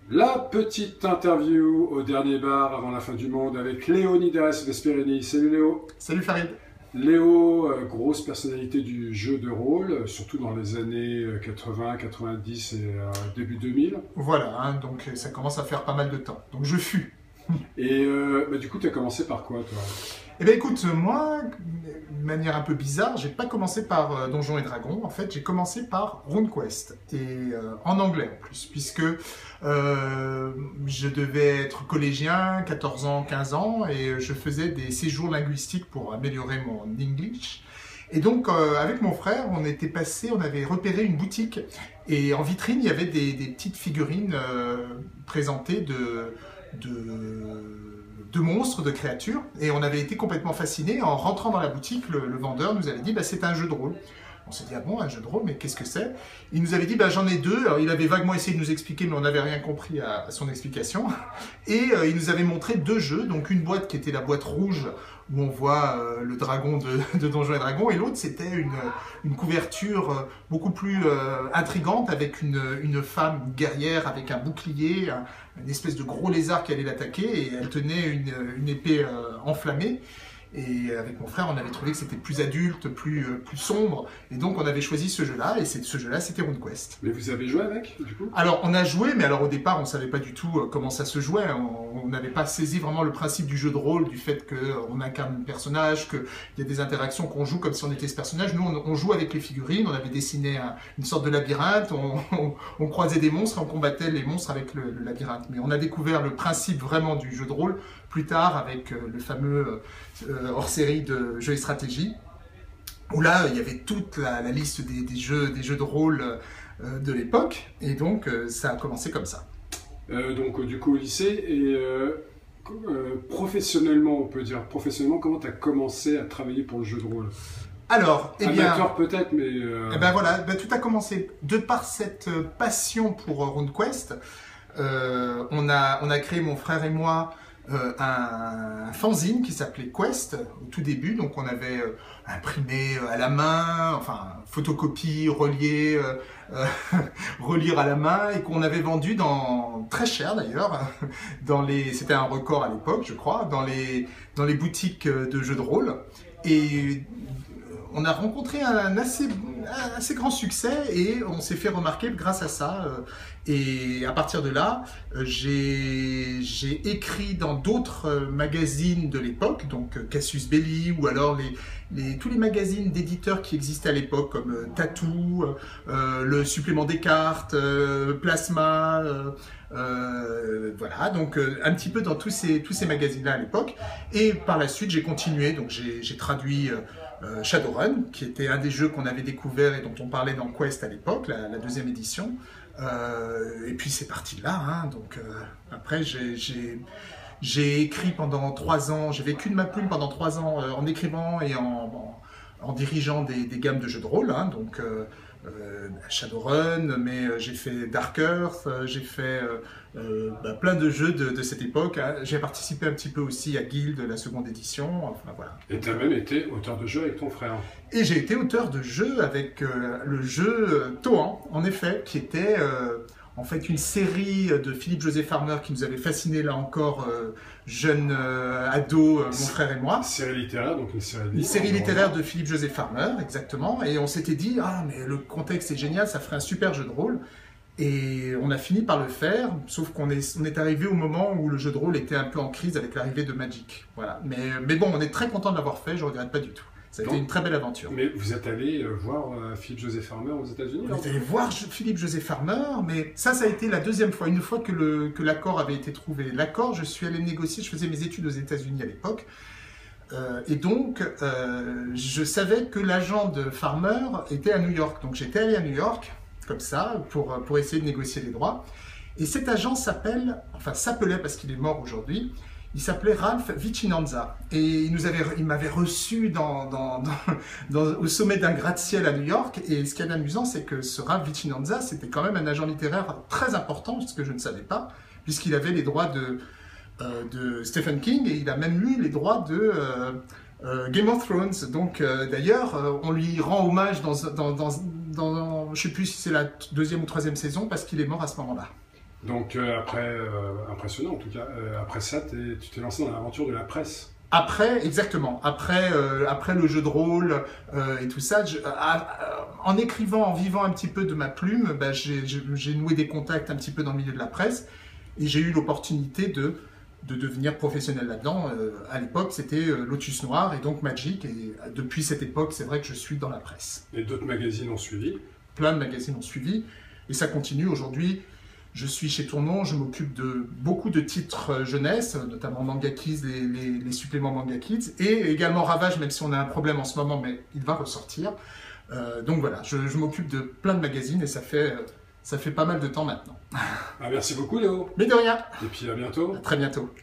La petite interview au dernier bar avant la fin du monde avec Léonidas Vesperini. Salut Léo. Salut Farid. Léo, grosse personnalité du jeu de rôle, surtout dans les années 80, 90 et début 2000. Voilà, hein, donc ça commence à faire pas mal de temps. Donc je fus. Et du coup, tu as commencé par quoi, toi? Eh bien écoute, moi, de manière un peu bizarre, j'ai pas commencé par Donjons et Dragons. En fait, j'ai commencé par RuneQuest. Et en anglais en plus, puisque je devais être collégien, 14 ans, 15 ans, et je faisais des séjours linguistiques pour améliorer mon English. Et donc, avec mon frère, on avait repéré une boutique, et en vitrine, il y avait des petites figurines présentées de monstres, de créatures, et on avait été complètement fascinés. En rentrant dans la boutique, le vendeur nous avait dit c'est un jeu de rôle. On s'est dit ah bon, un jeu de rôle, mais qu'est-ce que c'est? Il nous avait dit j'en ai deux. Alors, il avait vaguement essayé de nous expliquer, mais on n'avait rien compris à son explication. Et il nous avait montré deux jeux, donc une boîte qui était la boîte rouge où on voit le dragon de Donjons et Dragons, et l'autre c'était une couverture beaucoup plus intrigante avec une femme guerrière avec un bouclier, une espèce de gros lézard qui allait l'attaquer, et elle tenait une épée enflammée. Et avec mon frère, on avait trouvé que c'était plus adulte, plus sombre, et donc on avait choisi ce jeu-là, et ce jeu-là, c'était RuneQuest. Mais vous avez joué avec, du coup? Alors, on a joué, mais alors au départ, on savait pas du tout comment ça se jouait. On n'avait pas saisi vraiment le principe du jeu de rôle, du fait qu'on incarne un personnage, qu'il y a des interactions, qu'on joue comme si on était ce personnage. Nous, on joue avec les figurines, on avait dessiné une sorte de labyrinthe, on croisait des monstres, et on combattait les monstres avec le labyrinthe. Mais on a découvert le principe vraiment du jeu de rôle plus tard avec le fameux hors-série de jeux et stratégie, où là, il y avait toute la liste des jeux de rôle de l'époque, et donc ça a commencé comme ça. Donc du coup au lycée, et professionnellement, on peut dire professionnellement, comment tu as commencé à travailler pour le jeu de rôle? Alors, amateur peut-être, mais... Eh ben voilà, tout a commencé de par cette passion pour RuneQuest. On a créé, mon frère et moi, un fanzine qui s'appelait Quest au tout début. Donc on avait imprimé à la main, enfin photocopie, relier, relire à la main, et qu'on avait vendu très cher d'ailleurs, c'était un record à l'époque je crois, dans les boutiques de jeux de rôle. Et on a rencontré un assez grand succès, et on s'est fait remarquer grâce à ça. Et à partir de là, j'ai écrit dans d'autres magazines de l'époque, donc Cassius Belli, ou alors tous les magazines d'éditeurs qui existaient à l'époque, comme Tattoo, le supplément des cartes, Plasma, voilà, donc un petit peu dans tous ces magazines-là à l'époque. Et par la suite, j'ai continué, donc j'ai traduit Shadowrun, qui était un des jeux qu'on avait découvert et dont on parlait dans Quest à l'époque, la deuxième édition. Et puis c'est parti de là, hein. Donc après j'ai écrit pendant 3 ans, j'ai vécu de ma plume pendant 3 ans en écrivant et en dirigeant des gammes de jeux de rôle, hein. Donc Shadowrun, mais j'ai fait Dark Earth, j'ai fait plein de jeux de cette époque, hein. J'ai participé un petit peu aussi à Guild, la seconde édition, enfin voilà. Et tu as même été auteur de jeu avec ton frère. Et j'ai été auteur de jeu avec le jeu Tohan, en effet, qui était en fait une série de Philippe-José Farmer qui nous avait fascinés, là encore, jeunes ados, mon frère et moi. Série littéraire, donc une série littéraire de Philippe-José Farmer, exactement. Et on s'était dit, mais le contexte est génial, ça ferait un super jeu de rôle. Et on a fini par le faire, sauf qu'on est arrivé au moment où le jeu de rôle était un peu en crise avec l'arrivée de Magic. Voilà. Mais bon, on est très content de l'avoir fait, je ne regrette pas du tout. Ça a été une très belle aventure. Mais vous êtes allé voir Philippe-José Farmer aux États-Unis? On est allé voir Philippe-José Farmer, mais ça a été la deuxième fois. Une fois que l'accord avait été trouvé. L'accord, je suis allé négocier, je faisais mes études aux États-Unis à l'époque. Et donc, je savais que l'agent de Farmer était à New York. Donc j'étais allé à New York, comme ça, pour essayer de négocier les droits. Et cet agent s'appelait, parce qu'il est mort aujourd'hui, il s'appelait Ralph Vicinanza. Et il m'avait reçu au sommet d'un gratte-ciel à New York. Et ce qui est amusant, c'est que ce Ralph Vicinanza, c'était quand même un agent littéraire très important, ce que je ne savais pas, puisqu'il avait les droits de Stephen King, et il a même eu les droits de Game of Thrones. Donc d'ailleurs, on lui rend hommage dans je ne sais plus si c'est la 2e ou 3e saison, parce qu'il est mort à ce moment-là. Donc impressionnant en tout cas, après ça, tu t'es lancé dans l'aventure de la presse. Après, exactement, après le jeu de rôle et tout ça, en écrivant, en vivant un petit peu de ma plume, bah, j'ai noué des contacts un petit peu dans le milieu de la presse et j'ai eu l'opportunité de devenir professionnel là-dedans. À l'époque, c'était Lotus Noir et donc Magic. Et depuis cette époque, c'est vrai que je suis dans la presse. Et d'autres magazines ont suivi? Plein de magazines ont suivi et ça continue aujourd'hui. Je suis chez Tournon, je m'occupe de beaucoup de titres jeunesse, notamment Manga Kids, les suppléments Manga Kids, et également Ravage, même si on a un problème en ce moment, mais il va ressortir. Donc voilà, je m'occupe de plein de magazines et ça fait pas mal de temps maintenant. Merci beaucoup Léo. Mais de rien. Et puis à bientôt. À très bientôt.